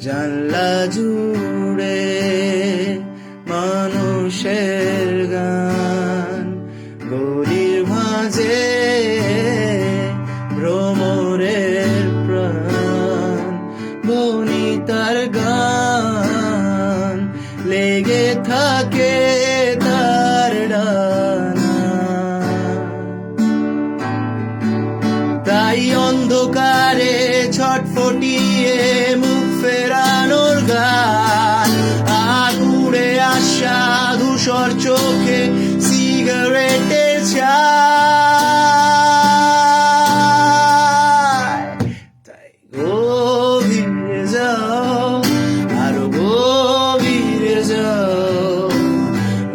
জানলা জুড়ে মানুষের গান, গলির মাঝে ভ্রমরের প্রাণ, বনিতার গান লেগে থাকে তার ডানা। তাই অন্ধকারে ছটফটিয়ে মুখ ফেরানোর গান, আর উড়ে আসা ধূসর চোখে সিগারেটের ছাই। তাই গভীরে যাও, আরো গভীরে যাও,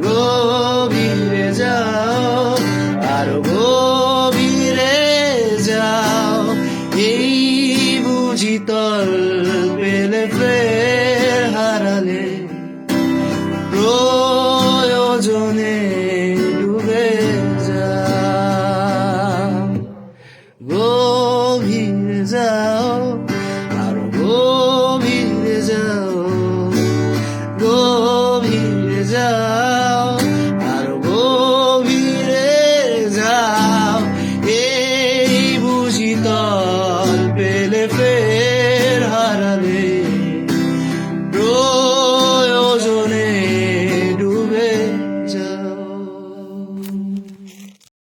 গভীরে যাও, আরো গভীরে যাও। এই বুঝি তল পেলে ফের হারালে প্রয়োজনে